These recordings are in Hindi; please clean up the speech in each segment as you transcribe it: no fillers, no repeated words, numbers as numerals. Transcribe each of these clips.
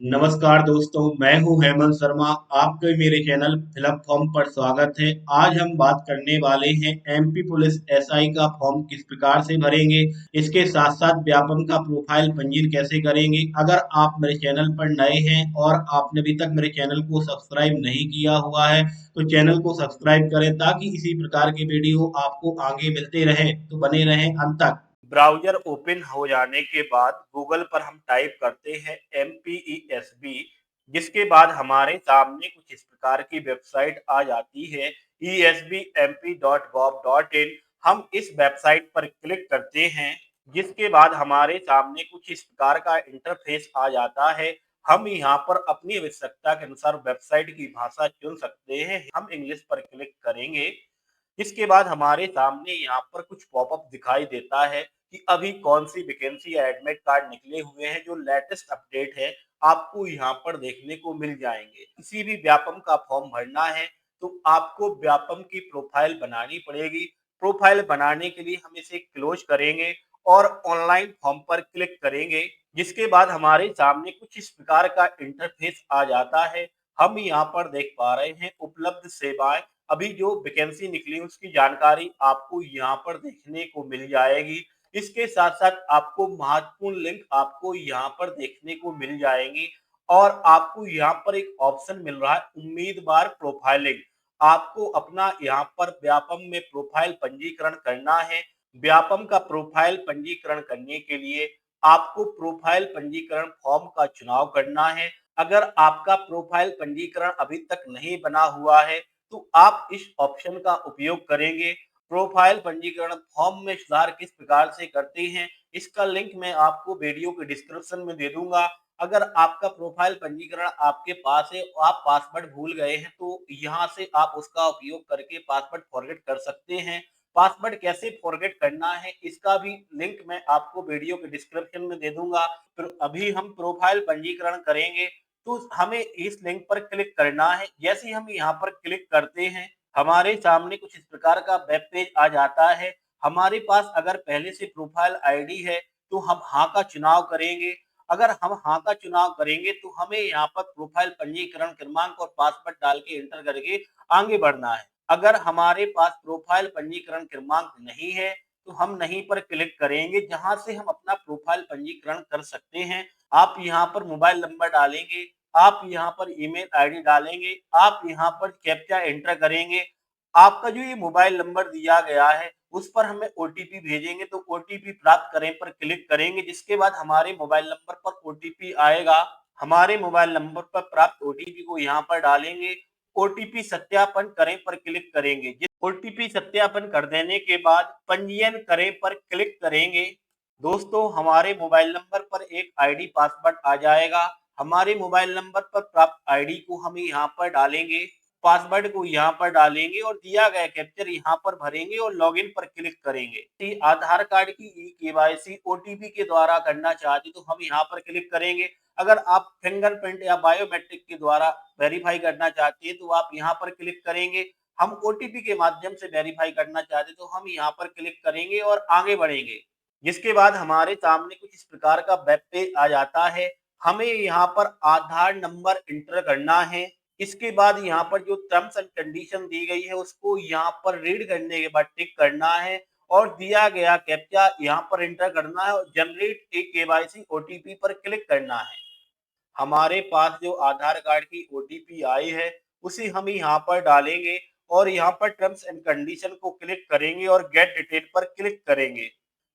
नमस्कार दोस्तों, मैं हूं हेमंत शर्मा। आपके मेरे चैनल फिलअप फॉर्म पर स्वागत है। आज हम बात करने वाले हैं एमपी पुलिस एसआई का फॉर्म किस प्रकार से भरेंगे। इसके साथ साथ व्यापम का प्रोफाइल पंजीयन कैसे करेंगे। अगर आप मेरे चैनल पर नए हैं और आपने अभी तक मेरे चैनल को सब्सक्राइब नहीं किया हुआ है तो चैनल को सब्सक्राइब करें ताकि इसी प्रकार के वीडियो आपको आगे मिलते रहे। तो बने रहें अंत तक। ब्राउज़र ओपन हो जाने के बाद गूगल पर हम टाइप करते हैं MPESB, जिसके बाद हमारे सामने कुछ इस प्रकार की वेबसाइट आ जाती है esbmp.gov.in। हम इस वेबसाइट पर क्लिक करते हैं, जिसके बाद हमारे सामने कुछ इस प्रकार का इंटरफेस आ जाता है। हम यहाँ पर अपनी आवश्यकता के अनुसार वेबसाइट की भाषा चुन सकते हैं। हम इंग्लिश पर क्लिक करेंगे। इसके बाद हमारे सामने यहाँ पर कुछ पॉपअप दिखाई देता है कि अभी कौन सी वैकेंसी या एडमिट कार्ड निकले हुए हैं। जो लेटेस्ट अपडेट है आपको यहाँ पर देखने को मिल जाएंगे। किसी भी व्यापम का फॉर्म भरना है तो आपको व्यापम की प्रोफाइल बनानी पड़ेगी। प्रोफाइल बनाने के लिए हम इसे क्लोज करेंगे और ऑनलाइन फॉर्म पर क्लिक करेंगे, जिसके बाद हमारे सामने कुछ इस प्रकार का इंटरफेस आ जाता है। हम यहाँ पर देख पा रहे हैं उपलब्ध सेवाएं। अभी जो वैकेंसी निकली उसकी जानकारी आपको यहाँ पर देखने को मिल जाएगी। इसके साथ साथ आपको महत्वपूर्ण लिंक आपको यहाँ पर देखने को मिल जाएंगी और आपको यहाँ पर एक ऑप्शन मिल रहा है उम्मीदवार प्रोफाइलिंग। आपको अपना यहाँ पर व्यापम में प्रोफाइल पंजीकरण करना है। व्यापम का प्रोफाइल पंजीकरण करने के लिए आपको प्रोफाइल पंजीकरण फॉर्म का चुनाव करना है। अगर आपका प्रोफाइल पंजीकरण अभी तक नहीं बना हुआ है तो आप इस ऑप्शन का उपयोग करेंगे। प्रोफाइल पंजीकरण फॉर्म में सुधार किस प्रकार से करते हैं, इसका लिंक मैं आपको वीडियो के डिस्क्रिप्शन में दे दूंगा। अगर आपका प्रोफाइल पंजीकरण आपके पास है और आप पासवर्ड भूल गए हैं तो यहाँ से आप उसका उपयोग करके पासवर्ड फॉरगेट कर सकते हैं। पासवर्ड कैसे फॉरगेट करना है इसका भी लिंक मैं आपको वीडियो के डिस्क्रिप्शन में दे दूंगा। फिर अभी हम प्रोफाइल पंजीकरण करेंगे तो हमें इस लिंक पर क्लिक करना है। जैसे ही हम यहाँ पर क्लिक करते हैं हमारे सामने कुछ इस प्रकार का वेब पेज आ जाता है। हमारे पास अगर पहले से प्रोफाइल आईडी है तो हम हाँ का चुनाव करेंगे। अगर हम हाँ का चुनाव करेंगे तो हमें यहाँ पर प्रोफाइल पंजीकरण क्रमांक और पासवर्ड डाल के एंटर करके आगे बढ़ना है। अगर हमारे पास प्रोफाइल पंजीकरण क्रमांक नहीं है तो हम नहीं पर क्लिक करेंगे, जहां से हम अपना प्रोफाइल पंजीकरण कर सकते हैं। आप यहाँ पर मोबाइल नंबर डालेंगे, आप यहाँ पर ईमेल आईडी डालेंगे, आप यहाँ पर कैप्चा एंटर करेंगे। आपका जो ये मोबाइल नंबर दिया गया है उस पर हमें ओटीपी भेजेंगे तो ओटीपी प्राप्त करें पर क्लिक करेंगे, जिसके बाद हमारे मोबाइल नंबर पर ओटीपी आएगा। हमारे मोबाइल नंबर पर प्राप्त ओटीपी को यहाँ पर डालेंगे। ओटीपी सत्यापन करें पर क्लिक करेंगे। ओटीपी सत्यापन कर देने के बाद पंजीयन करें पर क्लिक करेंगे। दोस्तों हमारे मोबाइल नंबर पर एक आईडी पासवर्ड आ जाएगा। हमारे मोबाइल नंबर पर प्राप्त आईडी को हम यहाँ पर डालेंगे, पासवर्ड को यहाँ पर डालेंगे और दिया गया कैप्चर यहाँ पर भरेंगे और लॉगिन पर क्लिक करेंगे। आधार कार्ड की ई केवाईसी ओटीपी के द्वारा करना चाहते तो हम यहाँ पर क्लिक करेंगे। अगर आप फिंगरप्रिंट या बायोमेट्रिक के द्वारा वेरीफाई करना चाहते हैं तो आप यहाँ पर क्लिक करेंगे। हम ओटीपी के माध्यम से वेरीफाई करना चाहते तो हम यहाँ पर क्लिक करेंगे और आगे बढ़ेंगे। जिसके बाद हमारे सामने कुछ इस प्रकार का वेब पेज आ जाता है। हमें यहाँ पर आधार नंबर इंटर करना है। इसके बाद यहाँ पर जो टर्म्स एंड कंडीशन दी गई है उसको यहाँ पर रीड करने के बाद टिक करना है और दिया गया कैप्चा यहाँ पर इंटर करना है और जनरेट ए केवाईसी ओटीपी पर क्लिक करना है। हमारे पास जो आधार कार्ड की ओटीपी आई है उसे हम यहाँ पर डालेंगे और यहाँ पर टर्म्स एंड कंडीशन को क्लिक करेंगे और गेट डिटेल पर क्लिक करेंगे।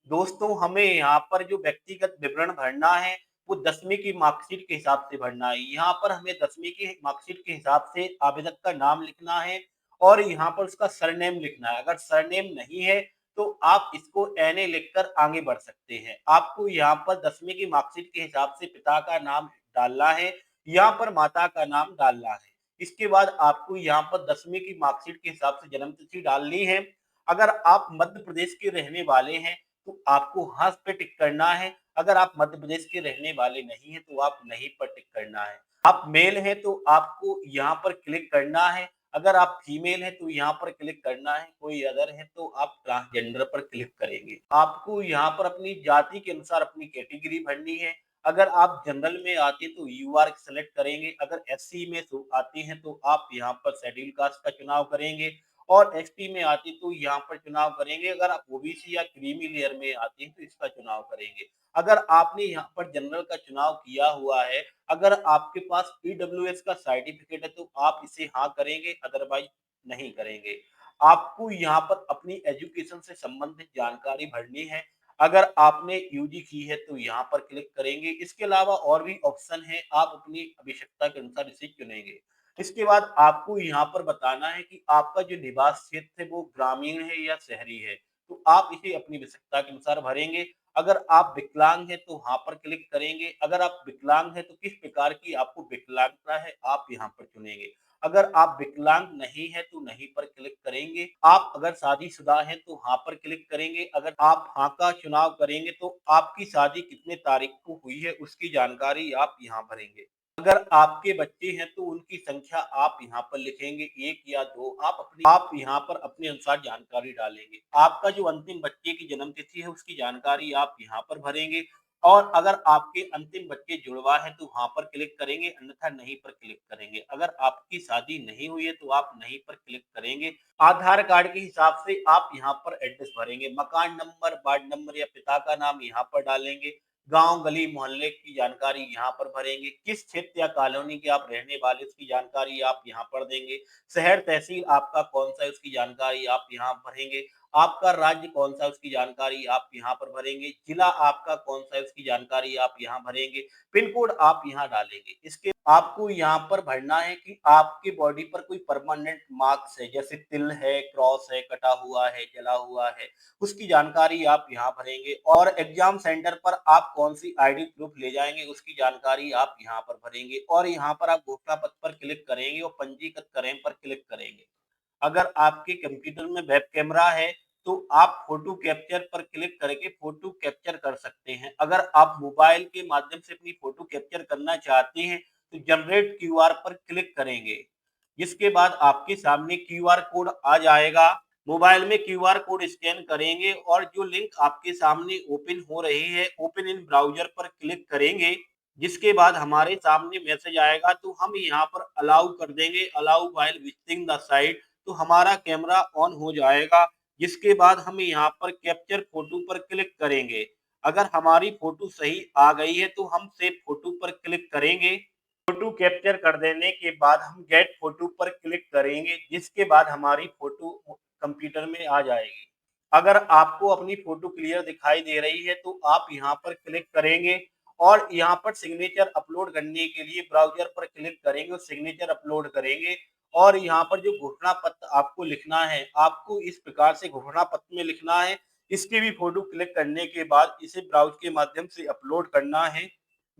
दोस्तों हमें यहाँ पर जो व्यक्तिगत विवरण भरना है वो 10वीं की मार्कशीट के हिसाब से भरना है। यहाँ पर हमें 10वीं की मार्कशीट के हिसाब से आवेदक का नाम लिखना है और यहाँ पर उसका सरनेम लिखना है। अगर सरनेम नहीं है तो आप इसको एनए लिखकर आगे बढ़ सकते हैं। आपको यहाँ पर 10वीं की मार्कशीट के हिसाब से पिता का नाम डालना है, यहाँ पर माता का नाम डालना है। इसके बाद आपको यहाँ पर 10वीं की मार्कशीट के हिसाब से जन्म तिथि डालनी है। अगर आप मध्य प्रदेश के रहने वाले हैं तो आपको हाँ पे टिक करना है। अगर आप मध्य प्रदेश के रहने वाले नहीं हैं तो आप नहीं पर टिक करना है। आप मेल हैं तो आपको यहाँ पर क्लिक करना है। अगर आप फीमेल हैं तो यहाँ पर क्लिक करना है। कोई अदर है तो आप ट्रांसजेंडर पर क्लिक करेंगे। आपको यहाँ पर अपनी जाति के अनुसार अपनी कैटेगरी भरनी है। अगर आप जनरल में आते हैं तो यूआर सेलेक्ट करेंगे, अगर एससी में आते हैं तो आप यहाँ पर शेड्यूल कास्ट का चुनाव करेंगे और एसटी में आते तो यहाँ पर चुनाव करेंगे, अगर आप ओबीसी या क्रीमी लेयर में आते हैं तो इसका चुनाव करेंगे। अगर आपने यहाँ पर जनरल का चुनाव किया हुआ है, अगर आपके पास ईडब्ल्यूएस का सर्टिफिकेट है तो आप इसे हाँ करेंगे, अदरवाइज नहीं करेंगे। आपको यहाँ पर अपनी एजुकेशन से संबंधित जानकारी भरनी है। अगर आपने यूजी की है तो यहाँ पर क्लिक करेंगे। इसके अलावा और भी ऑप्शन है, आप अपनी आवश्यकता के अनुसार इसे चुनेंगे। इसके बाद आपको यहाँ पर बताना है कि आपका जो निवास क्षेत्र है वो ग्रामीण है या शहरी है, तो आप इसे अपनी आवश्यकता के अनुसार भरेंगे। अगर आप विकलांग हैं तो हाँ पर क्लिक करेंगे। अगर आप विकलांग हैं तो किस प्रकार की आपको विकलांगता है, आप यहाँ पर चुनेंगे। अगर आप विकलांग नहीं है तो नहीं पर क्लिक करेंगे। आप अगर शादीशुदा हैं तो हाँ पर क्लिक करेंगे। अगर आप हाँ का चुनाव करेंगे तो आपकी शादी कितने तारीख को हुई है उसकी जानकारी आप यहाँ भरेंगे। अगर आपके बच्चे हैं तो उनकी संख्या आप यहाँ पर लिखेंगे 1 या 2। आप यहाँ पर अपने अनुसार जानकारी डालेंगे। आपका जो अंतिम बच्चे की जन्म तिथि है उसकी जानकारी आप यहाँ पर भरेंगे और अगर आपके अंतिम बच्चे जुड़वा है तो वहाँ पर क्लिक करेंगे, अन्यथा नहीं पर क्लिक करेंगे। अगर आपकी शादी नहीं हुई है तो आप नहीं पर क्लिक करेंगे। आधार कार्ड के हिसाब से आप यहाँ पर एड्रेस भरेंगे, मकान नंबर, वार्ड नंबर या पिता का नाम यहाँ पर डालेंगे। गांव, गली, मोहल्ले की जानकारी यहाँ पर भरेंगे। किस क्षेत्र या कॉलोनी के आप रहने वाले उसकी जानकारी आप यहाँ पर देंगे। शहर, तहसील आपका कौन सा है उसकी जानकारी आप यहाँ भरेंगे। आपका राज्य कौन सा है उसकी जानकारी आप यहाँ पर भरेंगे। जिला आपका कौन सा है उसकी जानकारी आप यहाँ भरेंगे। पिन कोड आप यहाँ डालेंगे। इसके आपको यहाँ पर भरना है कि आपके बॉडी पर कोई परमानेंट मार्क्स है, जैसे तिल है, क्रॉस है, कटा हुआ है, जला हुआ है, उसकी जानकारी आप यहाँ भरेंगे और एग्जाम सेंटर पर आप कौन सी आईडी प्रूफ ले जाएंगे उसकी जानकारी आप यहाँ पर भरेंगे और यहाँ पर आप घोषणा पत्र पर क्लिक करेंगे और पंजीकृत करें पर क्लिक करेंगे। अगर आपके कंप्यूटर में वेब कैमरा है तो आप फोटो कैप्चर पर क्लिक करके फोटो कैप्चर कर सकते हैं। अगर आप मोबाइल के माध्यम से अपनी फोटो कैप्चर करना चाहते हैं तो जनरेट क्यूआर पर क्लिक करेंगे, जिसके बाद आपके सामने क्यूआर कोड आ जाएगा। मोबाइल में क्यूआर कोड स्कैन करेंगे और जो लिंक आपके सामने ओपन हो रही है, ओपन इन ब्राउजर पर क्लिक करेंगे, जिसके बाद हमारे सामने मैसेज आएगा तो हम यहाँ पर अलाउ कर देंगे, allow while visiting the site, तो हमारा कैमरा ऑन हो जाएगा। जिसके बाद हम यहाँ पर कैप्चर फोटो पर क्लिक करेंगे। अगर हमारी फोटो सही आ गई है तो हम सेव फोटो पर क्लिक करेंगे। फोटो कैप्चर कर देने के बाद हम गेट फोटो पर क्लिक करेंगे, जिसके बाद हमारी फोटो कंप्यूटर में आ जाएगी। अगर आपको अपनी फोटो क्लियर दिखाई दे रही है तो आप यहाँ पर क्लिक करेंगे और यहाँ पर सिग्नेचर अपलोड करने के लिए ब्राउजर पर क्लिक करेंगे और सिग्नेचर अपलोड करेंगे और यहाँ पर जो घोषणा पत्र आपको लिखना है, आपको इस प्रकार से घोषणा पत्र में लिखना है। इसकी भी फोटो क्लिक करने के बाद इसे ब्राउज के माध्यम से अपलोड करना है,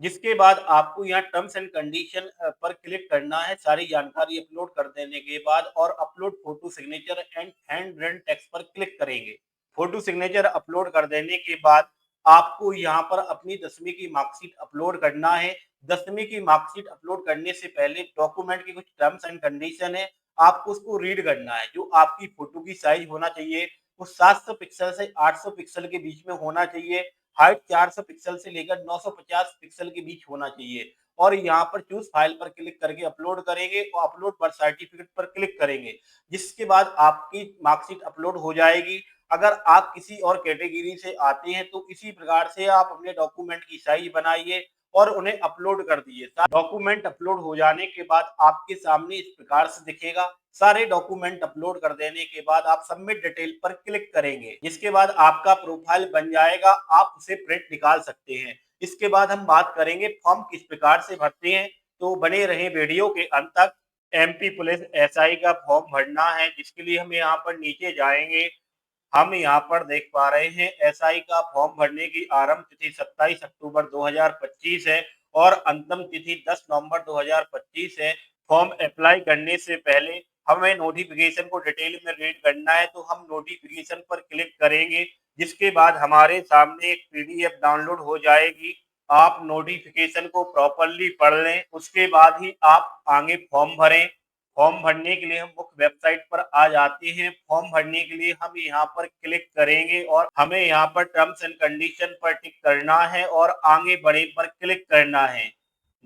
जिसके बाद आपको यहाँ टर्म्स एंड कंडीशन पर क्लिक करना है। सारी जानकारी अपलोड कर देने के बाद और upload photo signature and hand written text पर क्लिक करेंगे। फोटो सिग्नेचर अपलोड कर देने के बाद आपको यहाँ पर अपनी 10वीं की मार्कशीट अपलोड करना है। 10वीं की मार्कशीट अपलोड करने से पहले डॉक्यूमेंट की कुछ टर्म्स एंड कंडीशन है, आपको उसको रीड करना है। जो आपकी फोटो की साइज होना चाहिए वो 700 पिक्सल से 800 पिक्सल के बीच में होना चाहिए। हाइट 400 पिक्सल से लेकर 950 पिक्सल के बीच होना चाहिए और यहाँ पर चूज फाइल पर क्लिक करके अपलोड करेंगे और अपलोड बर्थ सर्टिफिकेट पर क्लिक करेंगे, जिसके बाद आपकी मार्कशीट अपलोड हो जाएगी। अगर आप किसी और कैटेगरी से आते हैं तो इसी प्रकार से आप अपने डॉक्यूमेंट की साइज बनाइए और उन्हें अपलोड कर दीजिए। डॉक्यूमेंट अपलोड हो जाने के बाद आपके सामने इस प्रकार से दिखेगा। सारे डॉक्यूमेंट अपलोड कर देने के बाद आप सबमिट डिटेल पर क्लिक करेंगे, जिसके बाद आपका प्रोफाइल बन जाएगा। आप उसे प्रिंट निकाल सकते हैं। इसके बाद हम बात करेंगे फॉर्म किस प्रकार से भरते हैं, तो बने रहे वीडियो के अंत तक। एमपी पुलिस एसआई का फॉर्म भरना है, जिसके लिए हम यहाँ पर नीचे जाएंगे। हम यहाँ पर देख पा रहे हैं एसआई का फॉर्म भरने की आरंभ तिथि 27 अक्टूबर 2025 है और अंतिम तिथि 10 नवंबर 2025 है। फॉर्म अप्लाई करने से पहले हमें नोटिफिकेशन को डिटेल में रीड करना है, तो हम नोटिफिकेशन पर क्लिक करेंगे, जिसके बाद हमारे सामने एक पीडीएफ डाउनलोड हो जाएगी। आप नोटिफिकेशन को प्रॉपरली पढ़ लें, उसके बाद ही आप आगे फॉर्म भरें। फॉर्म भरने के लिए हम मुख्य वेबसाइट पर आ जाते हैं। फॉर्म भरने के लिए हम यहाँ पर क्लिक करेंगे और हमें यहाँ पर टर्म्स एंड कंडीशन पर टिक करना है और आगे बढ़े पर क्लिक करना है।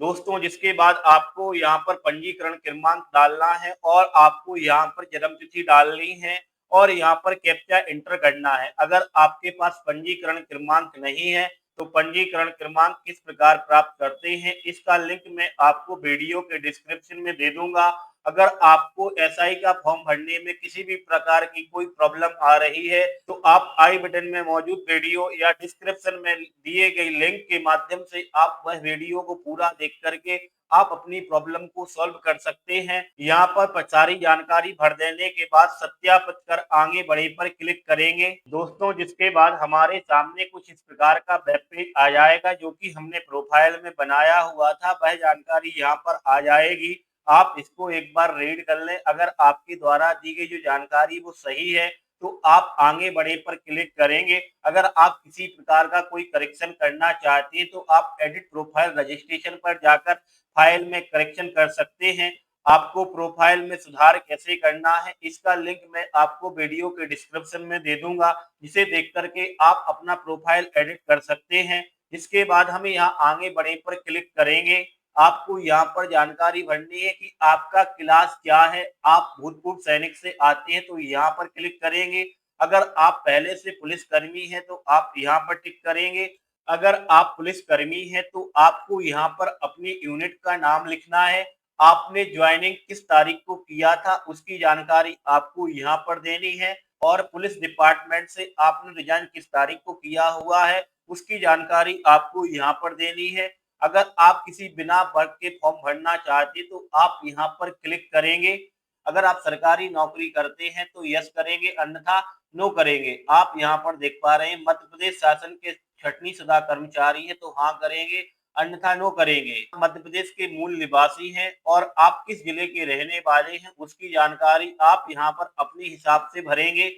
दोस्तों, जिसके बाद आपको यहाँ पर पंजीकरण क्रमांक डालना है और आपको यहाँ पर जन्म तिथि डालनी है और यहाँ पर कैप्चा एंटर करना है। अगर आपके पास पंजीकरण क्रमांक नहीं है तो पंजीकरण क्रमांक किस प्रकार प्राप्त करते हैं, इसका लिंक मैं आपको वीडियो के डिस्क्रिप्शन में दे दूंगा। अगर आपको एसआई का फॉर्म भरने में किसी भी प्रकार की कोई प्रॉब्लम आ रही है तो आप आई बटन में मौजूद वीडियो या डिस्क्रिप्शन में दिए गए लिंक के माध्यम से आप वह वीडियो को पूरा देख करके आप अपनी प्रॉब्लम को सॉल्व कर सकते हैं। यहाँ पर सारी जानकारी भर देने के बाद सत्यापित कर आगे बढ़े पर क्लिक करेंगे। दोस्तों, जिसके बाद हमारे सामने कुछ इस प्रकार का वेब पेज आ जाएगा जो कि हमने प्रोफाइल में बनाया हुआ था, वह जानकारी यहाँ पर आ जाएगी। आप इसको एक बार रीड कर लें। अगर आपके द्वारा दी गई जो जानकारी वो सही है तो आप आगे बढ़े पर क्लिक करेंगे। अगर आप किसी प्रकार का कोई करेक्शन करना चाहते हैं तो आप एडिट प्रोफाइल रजिस्ट्रेशन पर जाकर फाइल में करेक्शन कर सकते हैं। आपको प्रोफाइल में सुधार कैसे करना है इसका लिंक मैं आपको वीडियो के डिस्क्रिप्शन में दे दूंगा, जिसे देख करके आप अपना प्रोफाइल एडिट कर सकते हैं। इसके बाद हमें यहाँ आगे बढ़े पर क्लिक करेंगे। आपको यहाँ पर जानकारी भरनी है कि आपका क्लास क्या है। आप भूतपूर्व सैनिक से आते हैं तो यहाँ पर क्लिक करेंगे। अगर आप पहले से पुलिस कर्मी हैं तो आप यहाँ पर टिक करेंगे। अगर आप पुलिस कर्मी हैं तो आपको यहाँ पर अपनी यूनिट का नाम लिखना है। आपने ज्वाइनिंग किस तारीख को किया था उसकी जानकारी आपको यहाँ पर देनी है और पुलिस डिपार्टमेंट से आपने रिजाइन किस तारीख को किया हुआ है उसकी जानकारी आपको यहाँ पर देनी है। अगर आप किसी बिना वर्क के फॉर्म भरना चाहते तो आप यहाँ पर क्लिक करेंगे। अगर आप सरकारी नौकरी करते हैं तो यस करेंगे, अन्यथा नो करेंगे। आप यहाँ पर देख पा रहे हैं मध्य प्रदेश शासन के छठवीं सदा कर्मचारी है तो हाँ करेंगे, अन्यथा नो करेंगे। मध्य प्रदेश के मूल निवासी हैं और आप किस जिले के रहने वाले हैं उसकी जानकारी आप यहाँ पर अपने हिसाब से भरेंगे।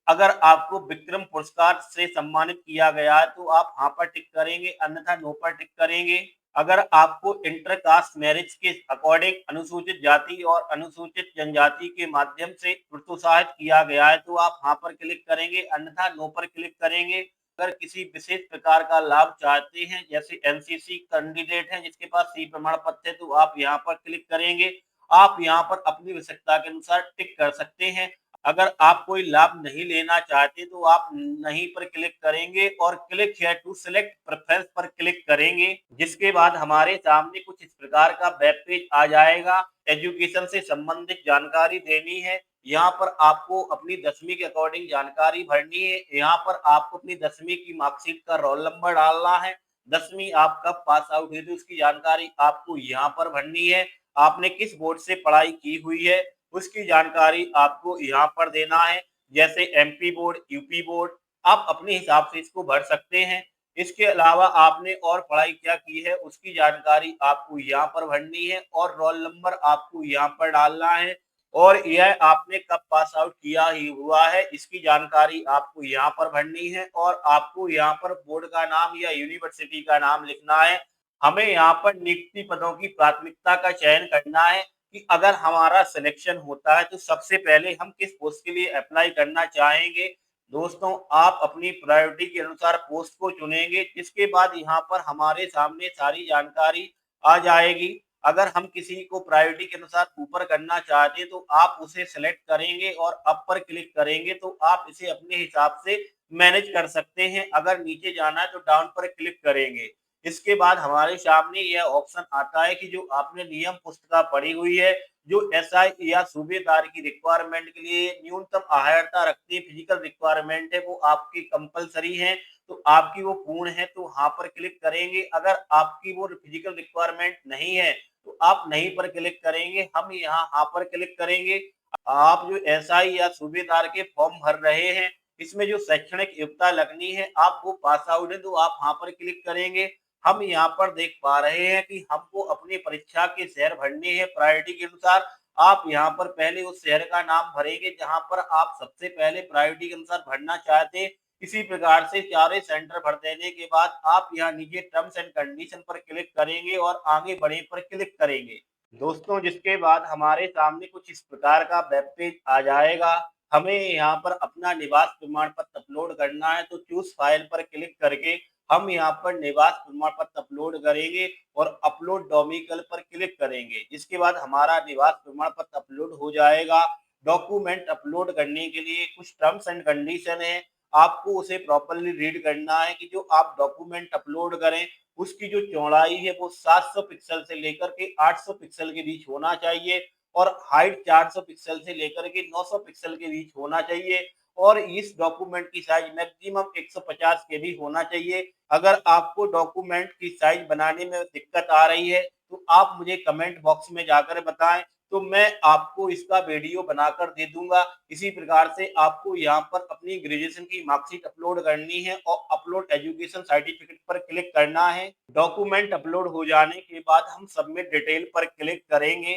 अगर आपको विक्रम पुरस्कार से सम्मानित किया गया है तो आप हाँ पर टिक करेंगे, अन्यथा नो पर टिक करेंगे। अगर आपको इंटरकास्ट मैरिज के अकॉर्डिंग अनुसूचित जाति और अनुसूचित जनजाति के माध्यम से प्रोत्साहित किया गया है तो आप हाँ पर क्लिक करेंगे, अन्यथा नो पर क्लिक करेंगे। अगर किसी विशेष प्रकार का लाभ चाहते हैं, जैसे एनसीसी कैंडिडेट हैं जिसके पास सी प्रमाण पत्र है, तो आप यहाँ पर क्लिक करेंगे। आप यहाँ पर अपनी आवश्यकता के अनुसार टिक कर सकते हैं। अगर आप कोई लाभ नहीं लेना चाहते तो आप नहीं पर क्लिक करेंगे और click here to select preference पर क्लिक करेंगे। जिसके बाद हमारे सामने कुछ इस प्रकार का वेब पेज आ जाएगा। एजुकेशन से संबंधित जानकारी देनी है। यहाँ पर आपको अपनी 10वीं के अकॉर्डिंग जानकारी भरनी है। यहाँ पर आपको अपनी 10वीं की मार्कशीट का रोल नंबर डालना है। 10वीं आप कब पास आउट हुई थी उसकी जानकारी आपको यहाँ पर भरनी है। आपने किस बोर्ड से पढ़ाई की हुई है उसकी जानकारी आपको यहाँ पर देना है, जैसे एमपी बोर्ड, यूपी बोर्ड। आप अपने हिसाब से इसको भर सकते हैं। इसके अलावा आपने और पढ़ाई क्या की है उसकी जानकारी आपको यहाँ पर भरनी है और रोल नंबर आपको यहाँ पर डालना है और यह आपने कब पास आउट किया ही हुआ है इसकी जानकारी आपको यहाँ पर भरनी है और आपको यहाँ पर बोर्ड का नाम या यूनिवर्सिटी का नाम लिखना है। हमें यहाँ पर नियुक्ति पदों की प्राथमिकता का चयन करना है कि अगर हमारा सिलेक्शन होता है तो सबसे पहले हम किस पोस्ट के लिए अप्लाई करना चाहेंगे। दोस्तों, आप अपनी प्रायोरिटी के अनुसार पोस्ट को चुनेंगे, जिसके बाद यहाँ पर हमारे सामने सारी जानकारी आ जाएगी। अगर हम किसी को प्रायोरिटी के अनुसार ऊपर करना चाहते हैं तो आप उसे सेलेक्ट करेंगे और अप पर क्लिक करेंगे तो आप इसे अपने हिसाब से मैनेज कर सकते हैं। अगर नीचे जाना है तो डाउन पर क्लिक करेंगे। इसके बाद हमारे सामने यह ऑप्शन आता है कि जो आपने नियम पुस्तिका पढ़ी हुई है, जो एसआई या सूबेदार की रिक्वायरमेंट के लिए न्यूनतम अहर्ता रखती है, फिजिकल रिक्वायरमेंट है, वो आपकी कंपलसरी है तो आपकी वो पूर्ण है तो हाँ पर क्लिक करेंगे। अगर आपकी वो फिजिकल रिक्वायरमेंट नहीं है तो आप नहीं पर क्लिक करेंगे। हम यहाँ हाँ पर क्लिक करेंगे। आप जो एसआई या सूबेदार के फॉर्म भर रहे हैं इसमें जो शैक्षणिक योग्यता लगनी है आप वो पास आउट है तो आप हाँ पर क्लिक करेंगे। हम यहाँ पर देख पा रहे हैं कि हमको अपनी परीक्षा के शहर भरने हैं प्रायोरिटी के अनुसार। आप यहाँ पर पहले उस शहर का नाम भरेंगे जहाँ पर आप सबसे पहले प्रायोरिटी के अनुसार भरना चाहते हैं। इसी प्रकार से चारे सेंटर भर देने के बाद आप यहाँ नीचे टर्म्स एंड कंडीशन पर क्लिक करेंगे और आगे बढ़े पर क्लिक करेंगे। दोस्तों जिसके बाद हमारे सामने कुछ इस प्रकार का वेब पेज आ जाएगा। हमें यहाँ पर अपना निवास प्रमाण पत्र अपलोड करना है, तो चूज़ फाइल पर क्लिक करके हम यहाँ पर निवास प्रमाण पत्र अपलोड करेंगे और अपलोड डोमिकल पर क्लिक करेंगे। जिसके बाद हमारा निवास प्रमाण पत्र अपलोड हो जाएगा। डॉक्यूमेंट अपलोड करने के लिए कुछ टर्म्स एंड कंडीशन है, आपको उसे प्रॉपर्ली रीड करना है कि जो आप डॉक्यूमेंट अपलोड करें उसकी जो चौड़ाई है वो 700 पिक्सल से लेकर के 800 पिक्सल के बीच होना चाहिए और हाइट 400 पिक्सल से लेकर के 900 पिक्सल के बीच होना चाहिए और इस डॉक्यूमेंट की साइज मैक्सिमम 150 के भी होना चाहिए। अगर आपको डॉक्यूमेंट की साइज बनाने में दिक्कत आ रही है तो आप मुझे कमेंट बॉक्स में जाकर बताएं, तो मैं आपको इसका वीडियो बनाकर दे दूंगा। इसी प्रकार से आपको यहाँ पर अपनी ग्रेजुएशन की मार्कशीट अपलोड करनी है और अपलोड एजुकेशन सर्टिफिकेट पर क्लिक करना है। डॉक्यूमेंट अपलोड हो जाने के बाद हम सबमिट डिटेल पर क्लिक करेंगे।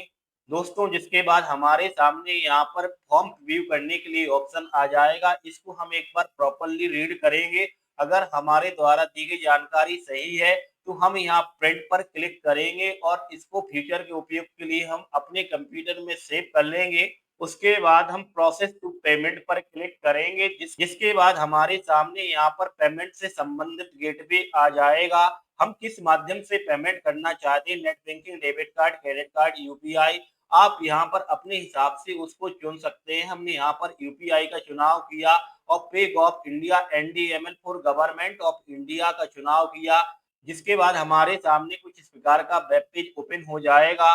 दोस्तों जिसके बाद हमारे सामने यहाँ पर फॉर्म व्यू करने के लिए ऑप्शन आ जाएगा। इसको हम एक बार प्रॉपर्ली रीड करेंगे। अगर हमारे द्वारा दी गई जानकारी सही है तो हम यहाँ प्रिंट पर क्लिक करेंगे और इसको फ्यूचर के उपयोग के लिए हम अपने कंप्यूटर में सेव कर लेंगे। उसके बाद हम प्रोसेस टू पेमेंट पर क्लिक करेंगे, जिसके बाद हमारे सामने यहाँ पर पेमेंट से संबंधित गेटवे आ जाएगा। हम किस माध्यम से पेमेंट करना चाहते हैं, net banking, debit card, credit card, UPI, आप यहाँ पर अपने हिसाब से उसको चुन सकते हैं। हमने यहाँ पर यूपीआई का चुनाव किया और pay of India NDML for government of India का चुनाव किया। जिसके बाद हमारे सामने कुछ इस प्रकार का वेब पेज ओपन हो जाएगा।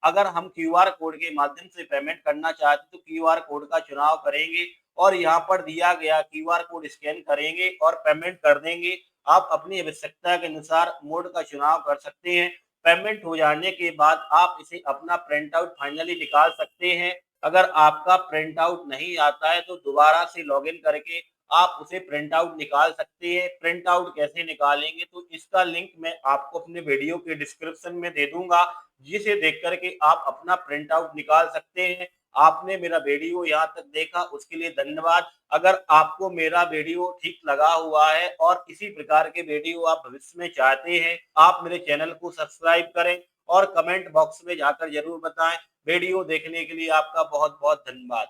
अगर हम क्यूआर कोड के माध्यम से पेमेंट करना चाहते हैं तो क्यूआर कोड का चुनाव करेंगे और यहाँ पर दिया गया क्यूआर कोड स्कैन करेंगे और पेमेंट कर देंगे। आप अपनी आवश्यकता के अनुसार मोड का चुनाव कर सकते हैं। पेमेंट हो जाने के बाद आप इसे अपना प्रिंट आउट फाइनली निकाल सकते हैं। अगर आपका प्रिंट आउट नहीं आता है तो दोबारा से लॉगिन करके आप उसे प्रिंट आउट निकाल सकते हैं। प्रिंट आउट कैसे निकालेंगे तो इसका लिंक मैं आपको अपने वीडियो के डिस्क्रिप्शन में दे दूंगा, जिसे देख करके आप अपना प्रिंट आउट निकाल सकते हैं। आपने मेरा वीडियो यहाँ तक देखा उसके लिए धन्यवाद। अगर आपको मेरा वीडियो ठीक लगा हुआ है और इसी प्रकार के वीडियो आप भविष्य में चाहते हैं, आप मेरे चैनल को सब्सक्राइब करें और कमेंट बॉक्स में जाकर जरूर बताएं। वीडियो देखने के लिए आपका बहुत बहुत धन्यवाद।